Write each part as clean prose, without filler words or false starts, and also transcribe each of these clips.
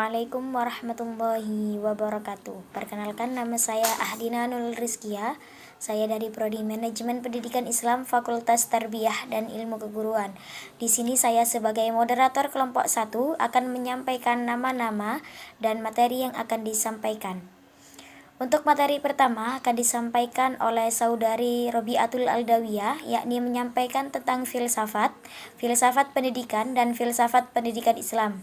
Assalamualaikum warahmatullahi wabarakatuh. Perkenalkan, nama saya Ahdina Nurul Rizkia. Saya dari Prodi Manajemen Pendidikan Islam Fakultas Tarbiyah dan Ilmu Keguruan. Di sini saya sebagai moderator kelompok 1 akan menyampaikan nama-nama dan materi yang akan disampaikan. Untuk materi pertama akan disampaikan oleh Saudari Robiatul Aldawiyah, yakni menyampaikan tentang filsafat pendidikan dan filsafat pendidikan Islam.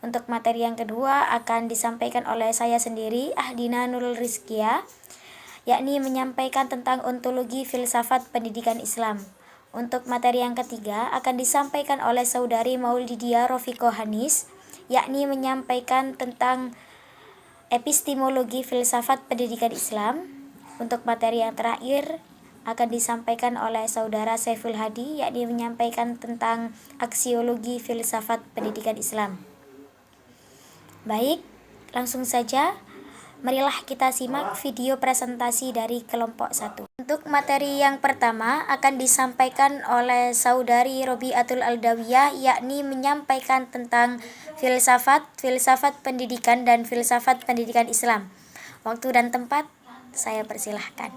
Untuk materi yang kedua akan disampaikan oleh saya sendiri, Ahdina Nurul Rizkia, yakni menyampaikan tentang ontologi filsafat pendidikan Islam. Untuk materi yang ketiga akan disampaikan oleh Saudari Maulidia Rofiqoh Hanis, yakni menyampaikan tentang epistemologi filsafat pendidikan Islam. Untuk materi yang terakhir akan disampaikan oleh Saudara Saiful Hadi, yakni menyampaikan tentang aksiologi filsafat pendidikan Islam. Baik, langsung saja marilah kita simak video presentasi dari kelompok 1. Untuk materi yang pertama akan disampaikan oleh Saudari Robiatul Aldawiyah, yakni menyampaikan tentang filsafat pendidikan dan filsafat pendidikan Islam. Waktu dan tempat saya persilahkan.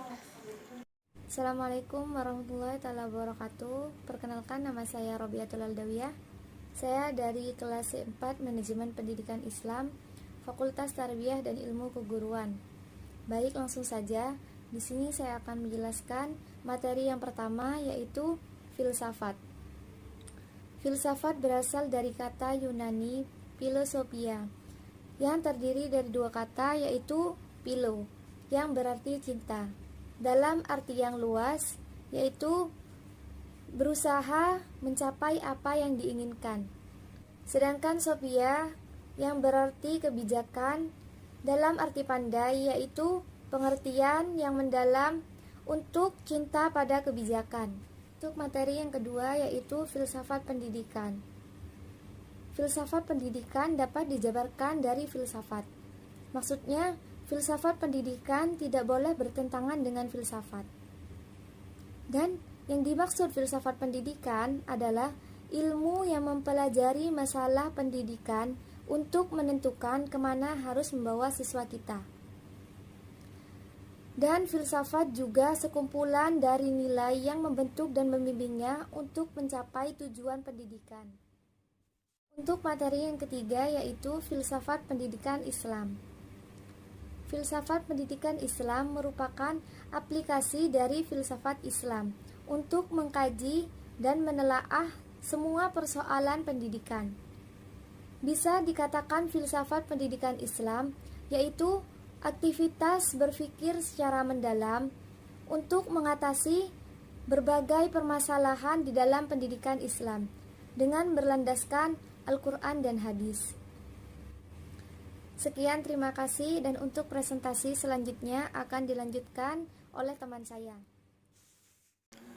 Assalamualaikum warahmatullahi wabarakatuh. Perkenalkan, nama saya Robiatul Aldawiyah. Saya dari kelas 4 Manajemen Pendidikan Islam, Fakultas Tarbiyah dan Ilmu Keguruan. Baik, langsung saja. Di sini saya akan menjelaskan materi yang pertama, yaitu filsafat. Filsafat berasal dari kata Yunani philosophia, yang terdiri dari dua kata, yaitu philo, yang berarti cinta, dalam arti yang luas, yaitu berusaha mencapai apa yang diinginkan. Sedangkan sophia, yang berarti kebijakan, dalam arti pandai, yaitu pengertian yang mendalam untuk cinta pada kebijakan. Untuk materi yang kedua, yaitu filsafat pendidikan. Filsafat pendidikan dapat dijabarkan dari filsafat. Maksudnya, filsafat pendidikan tidak boleh bertentangan dengan filsafat. Dan yang dimaksud filsafat pendidikan adalah ilmu yang mempelajari masalah pendidikan untuk menentukan kemana harus membawa siswa kita. Dan filsafat juga sekumpulan dari nilai yang membentuk dan membimbingnya untuk mencapai tujuan pendidikan. Untuk materi yang ketiga, yaitu filsafat pendidikan Islam. Filsafat pendidikan Islam merupakan aplikasi dari filsafat Islam untuk mengkaji dan menelaah semua persoalan pendidikan. Bisa dikatakan filsafat pendidikan Islam yaitu aktivitas berpikir secara mendalam untuk mengatasi berbagai permasalahan di dalam pendidikan Islam dengan berlandaskan Al-Quran dan hadis. Sekian, terima kasih, dan untuk presentasi selanjutnya akan dilanjutkan oleh teman saya.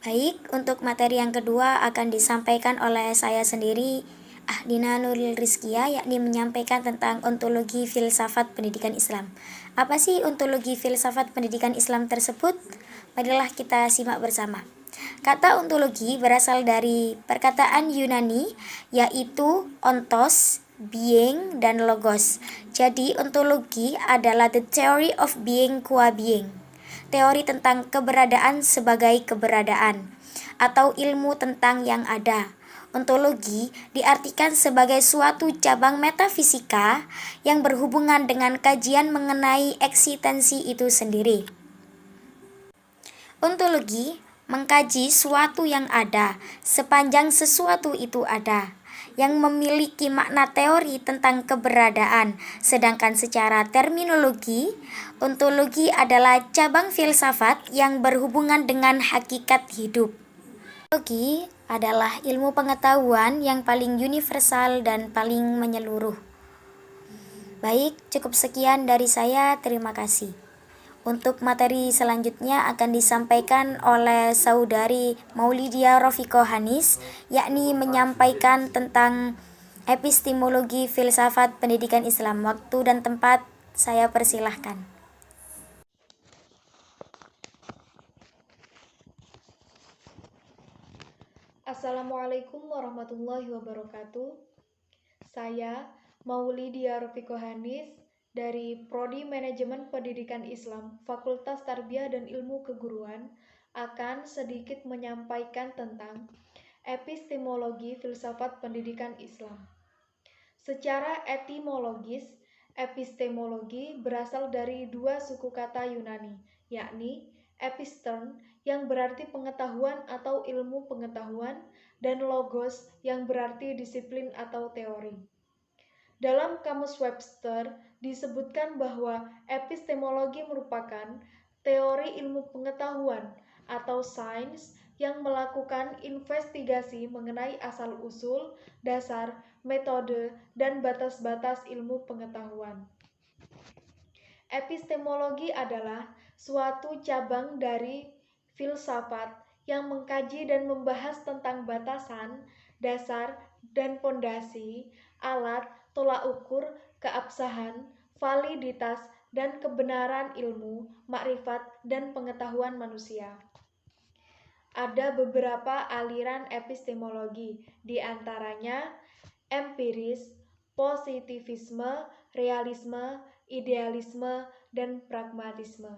Baik, untuk materi yang kedua akan disampaikan oleh saya sendiri, Ahdina Nurul Rizkia, yakni menyampaikan tentang ontologi filsafat pendidikan Islam. Apa sih ontologi filsafat pendidikan Islam tersebut? Marilah kita simak bersama. Kata ontologi berasal dari perkataan Yunani, yaitu ontos, being, dan logos. Jadi ontologi adalah the theory of being qua being, teori tentang keberadaan sebagai keberadaan, atau ilmu tentang yang ada. Ontologi diartikan sebagai suatu cabang metafisika yang berhubungan dengan kajian mengenai eksistensi itu sendiri. Ontologi mengkaji suatu yang ada sepanjang sesuatu itu ada, yang memiliki makna teori tentang keberadaan. Sedangkan secara terminologi, ontologi adalah cabang filsafat yang berhubungan dengan hakikat hidup. Ontologi adalah ilmu pengetahuan yang paling universal dan paling menyeluruh. Baik, cukup sekian dari saya. Terima kasih. Untuk materi selanjutnya akan disampaikan oleh Saudari Maulidia Rofiqoh Hanis, yakni menyampaikan tentang epistemologi filsafat pendidikan Islam. Waktu dan tempat saya persilahkan. Assalamualaikum warahmatullahi wabarakatuh. Saya Maulidia Rofikohanis dari Prodi Manajemen Pendidikan Islam, Fakultas Tarbiyah dan Ilmu Keguruan akan sedikit menyampaikan tentang epistemologi filsafat pendidikan Islam. Secara etimologis, epistemologi berasal dari dua suku kata Yunani, yakni epistern yang berarti pengetahuan atau ilmu pengetahuan, dan logos yang berarti disiplin atau teori. Dalam Kamus Webster disebutkan bahwa epistemologi merupakan teori ilmu pengetahuan atau sains yang melakukan investigasi mengenai asal-usul, dasar, metode, dan batas-batas ilmu pengetahuan. Epistemologi adalah suatu cabang dari filsafat yang mengkaji dan membahas tentang batasan, dasar, dan pondasi, alat, tolak ukur, keabsahan, validitas, dan kebenaran ilmu, makrifat, dan pengetahuan manusia. Ada beberapa aliran epistemologi, di antaranya empiris, positivisme, realisme, idealisme, dan pragmatisme.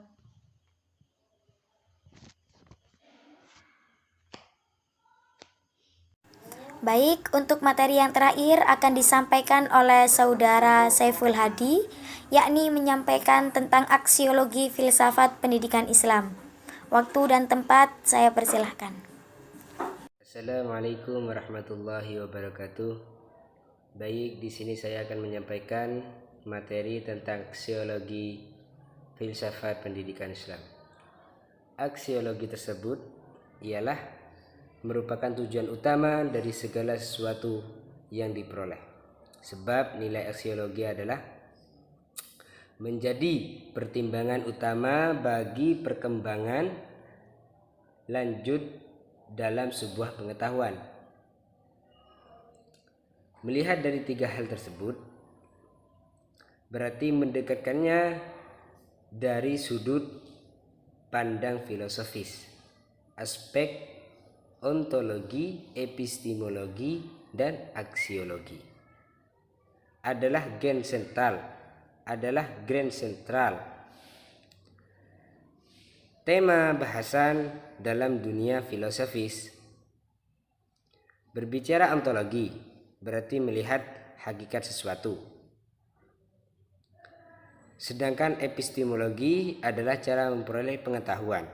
Baik, untuk materi yang terakhir akan disampaikan oleh Saudara Saiful Hadi, yakni menyampaikan tentang aksiologi filsafat pendidikan Islam. Waktu dan tempat saya persilahkan. Assalamualaikum warahmatullahi wabarakatuh. Baik, di sini saya akan menyampaikan materi tentang aksiologi filsafat pendidikan Islam. Aksiologi tersebut ialah merupakan tujuan utama dari segala sesuatu yang diperoleh. Sebab nilai aksiologi adalah menjadi pertimbangan utama bagi perkembangan lanjut dalam sebuah pengetahuan. Melihat dari tiga hal tersebut berarti mendekatkannya dari sudut pandang filosofis, aspek ontologi, epistemologi, dan aksiologi adalah gen sentral tema bahasan dalam dunia filosofis. Berbicara ontologi berarti melihat hakikat sesuatu, sedangkan epistemologi adalah cara memperoleh pengetahuan,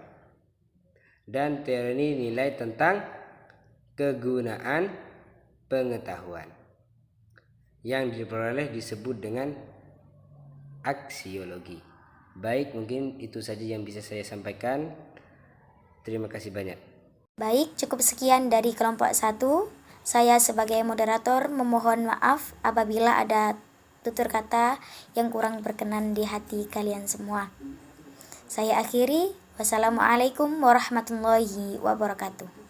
dan teori nilai tentang kegunaan pengetahuan yang diperoleh disebut dengan aksiologi. Baik, mungkin itu saja yang bisa saya sampaikan. Terima kasih banyak. Baik, cukup sekian dari kelompok 1. Saya sebagai moderator memohon maaf apabila ada tutur kata yang kurang berkenan di hati kalian semua. Saya akhiri. Wassalamualaikum warahmatullahi wabarakatuh.